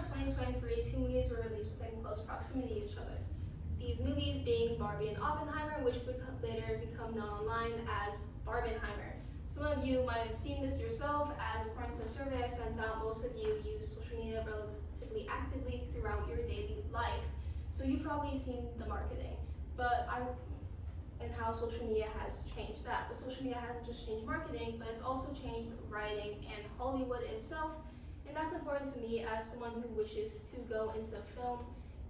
of 2023, two movies were released within close proximity of each other. These movies being Barbie and Oppenheimer, which later become known online as Barbenheimer. Some of you might have seen this yourself, as according to a survey I sent out, most of you use social media relatively actively throughout your daily life. So you've probably seen the marketing, and how social media has changed that. But social media hasn't just changed marketing, but it's also changed writing and Hollywood itself. And that's important to me as someone who wishes to go into film,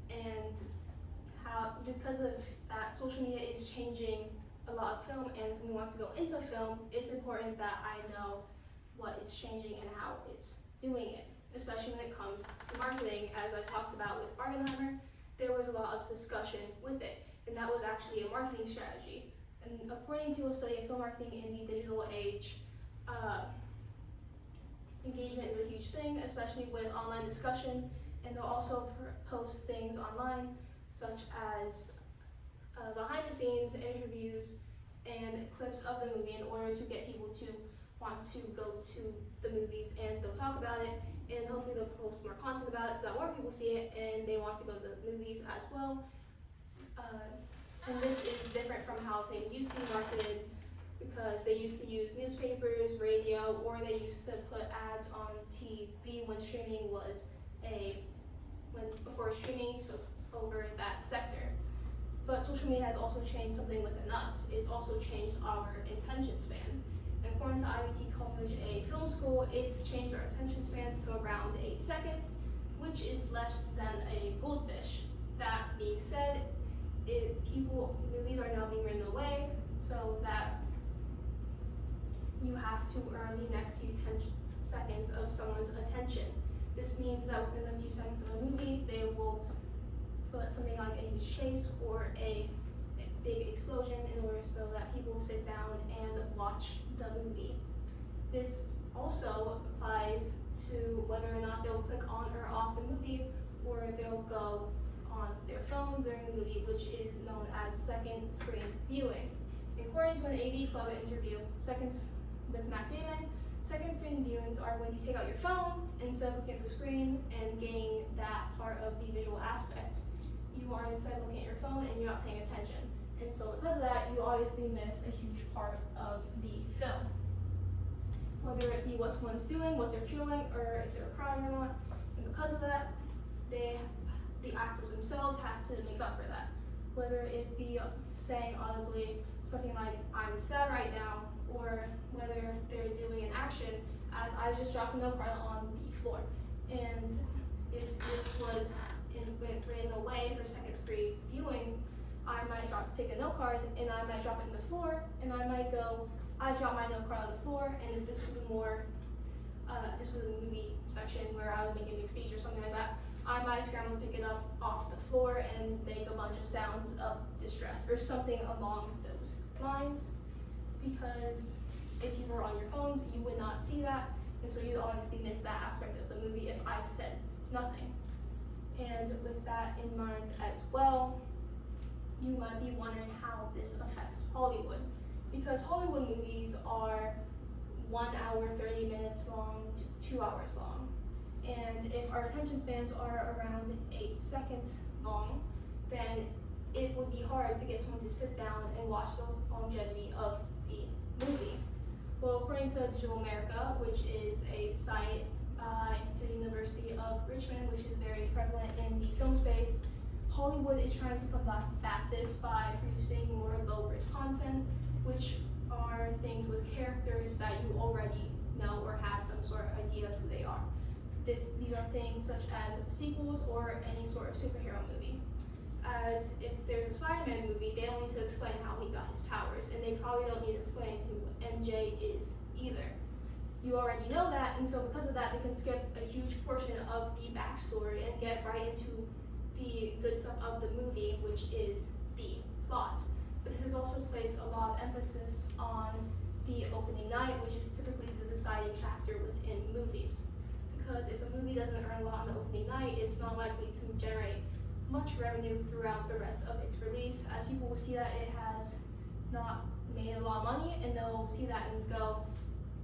and because of that, social media is changing a lot of film, and someone who wants to go into film, it's important that I know what it's changing and how it's doing it, especially when it comes to marketing. As I talked about with Barbenheimer, there was a lot of discussion with it, and that was actually a marketing strategy. And according to a study of film marketing in the digital age, engagement is a huge thing, especially with online discussion, and they'll also post things online, such as behind the scenes interviews and clips of the movie in order to get people to want to go to the movies, and they'll talk about it, and hopefully they'll post more content about it so that more people see it and they want to go to the movies as well. And this is different from how things used to be marketed, because they used to use newspapers, radio, or they used to put ads on TV when streaming was before streaming took over that sector. But social media has also changed something within us. It's also changed our attention spans. And according to IBT College, a film school, it's changed our attention spans to around 8 seconds, which is less than a goldfish. That being said, movies are now being written away so that you have to earn the next few seconds of someone's attention. This means that within a few seconds of a movie, they will put something like a huge chase or a big explosion in order so that people sit down and watch the movie. This also applies to whether or not they'll click on or off the movie, or they'll go on their phones during the movie, which is known as second screen viewing. According to an AV Club interview, with Matt Damon, second screen viewings are when you take out your phone instead of looking at the screen and getting that part of the visual aspect. You are instead looking at your phone and you're not paying attention. And so because of that, you obviously miss a huge part of the film. Whether it be what someone's doing, what they're feeling, or if they're crying or not. And because of that, the actors themselves have to make up for that. Whether it be saying audibly something like, "I'm sad right now," or whether they're doing an action as I just dropped a note card on the floor. And if this was written away for second screen viewing, I might take a note card and I might drop it on the floor, and I might go, I dropped my note card on the floor. And if this was this was a movie section where I was making a big speech or something like that, I might scramble to pick it up off the floor and make a bunch of sounds of distress or something along those lines. Because if you were on your phones, you would not see that, and so you'd obviously miss that aspect of the movie if I said nothing. And with that in mind as well, you might be wondering how this affects Hollywood. Because Hollywood movies are 1 hour, 30 minutes long to 2 hours long. And if our attention spans are around 8 seconds long, then it would be hard to get someone to sit down and watch the longevity of the movie. Well, according to Digital America, which is a site by the University of Richmond, which is very prevalent in the film space, Hollywood is trying to combat this by producing more low-risk content, which are things with characters that you already know or have some sort of idea of who they are. These are things such as sequels or any sort of superhero movie. As if there's a Spider-Man movie, they don't need to explain how he got his powers, and they probably don't need to explain who MJ is either. You already know that, and so because of that, they can skip a huge portion of the backstory and get right into the good stuff of the movie, which is the plot. But this has also placed a lot of emphasis on the opening night, which is typically the deciding factor within movies. Because if a movie doesn't earn a lot on the opening night, it's not likely to generate much revenue throughout the rest of its release, as people will see that it has not made a lot of money, and they'll see that and go,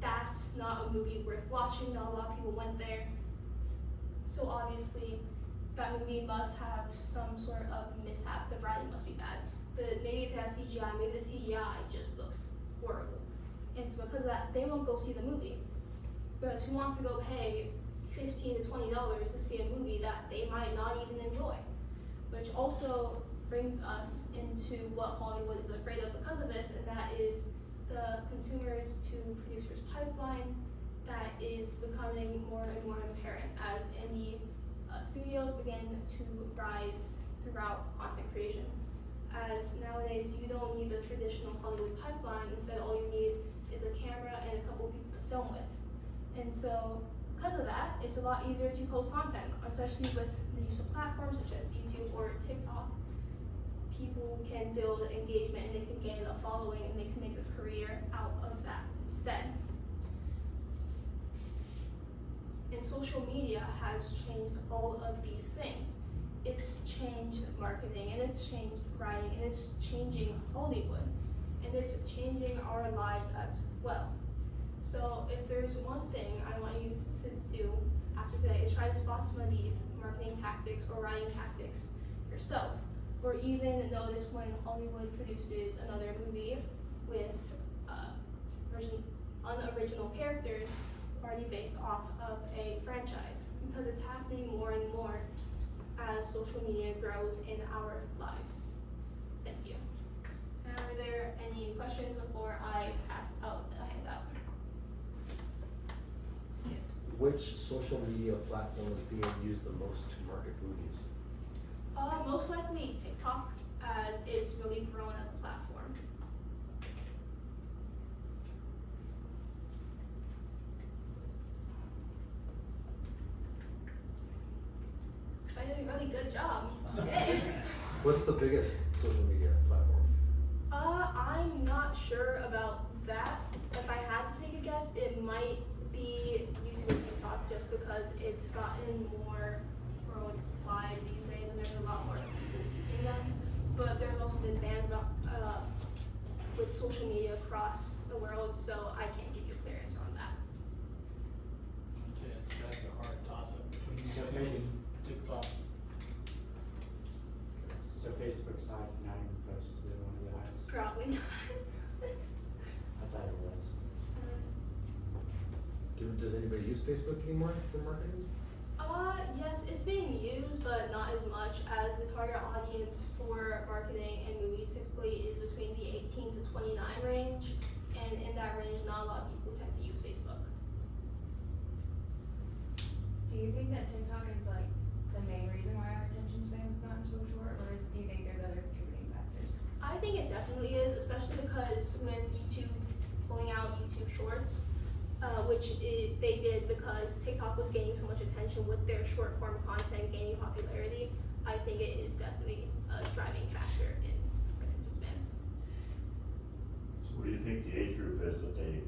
that's not a movie worth watching, not a lot of people went there. So obviously, that movie must have some sort of mishap. The writing must be bad. Maybe if it has CGI, maybe the CGI just looks horrible. And so because of that, they won't go see the movie. Because who wants to go pay $15 to $20 to see a movie that they might not even enjoy? Which also brings us into what Hollywood is afraid of because of this, and that is the consumers to producers pipeline that is becoming more and more apparent as indie studios begin to rise throughout content creation. As nowadays you don't need the traditional Hollywood pipeline, instead all you need is a camera and a couple people to film with. And so because of that, it's a lot easier to post content, especially with the use of platforms such as YouTube or TikTok. People can build engagement and they can gain a following and they can make a career out of that instead. And social media has changed all of these things. It's changed marketing, and it's changed writing, and it's changing Hollywood, and it's changing our lives as well. So if there's one thing I want you to do after today is try to spot some of these marketing tactics or writing tactics yourself, or even notice when Hollywood produces another movie with unoriginal characters already based off of a franchise, because it's happening more and more as social media grows in our lives. Thank you. Are there any questions before I pass out the handout? Yes. Which social media platform is being used the most to market movies? Most likely TikTok, as it's really grown as a platform. I did a really good job. Yay. What's the biggest social media platform? I'm not sure about that. If I had to take a guess, it might be YouTube and TikTok, just because it's gotten more worldwide these days and there's a lot more people using them. But there's also been bans about with social media across the world, so I can't give you a clear answer on that. That's a hard toss-up between So TikTok. So Facebook's not even close to one of the highest. Probably not. I thought it was. Does anybody use Facebook anymore for marketing? Yes, it's being used, but not as much, as the target audience for marketing and movies typically is between the 18 to 29 range, and in that range, not a lot of people tend to use Facebook. Do you think that TikTok is like the main reason why our attention spans have gotten so short, or do you think there's other contributing factors? I think it definitely is, especially because with YouTube pulling out YouTube Shorts, they did because TikTok was gaining so much attention with their short form content gaining popularity. I think it is definitely a driving factor in attention spans. So what do you think the age group is that they,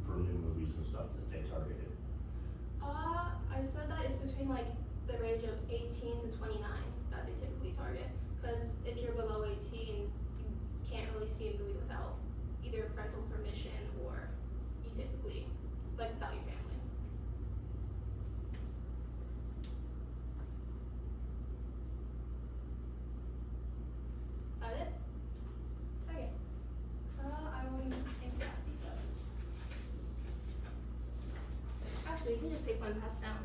for new movies and stuff that they targeted? I said that it's between like the range of 18 to 29 that they typically target. Because if you're below 18, you can't really see a movie without either parental permission, or you typically, without your family. That it? Okay. I will pass these up. Actually, you can just take one and pass it down.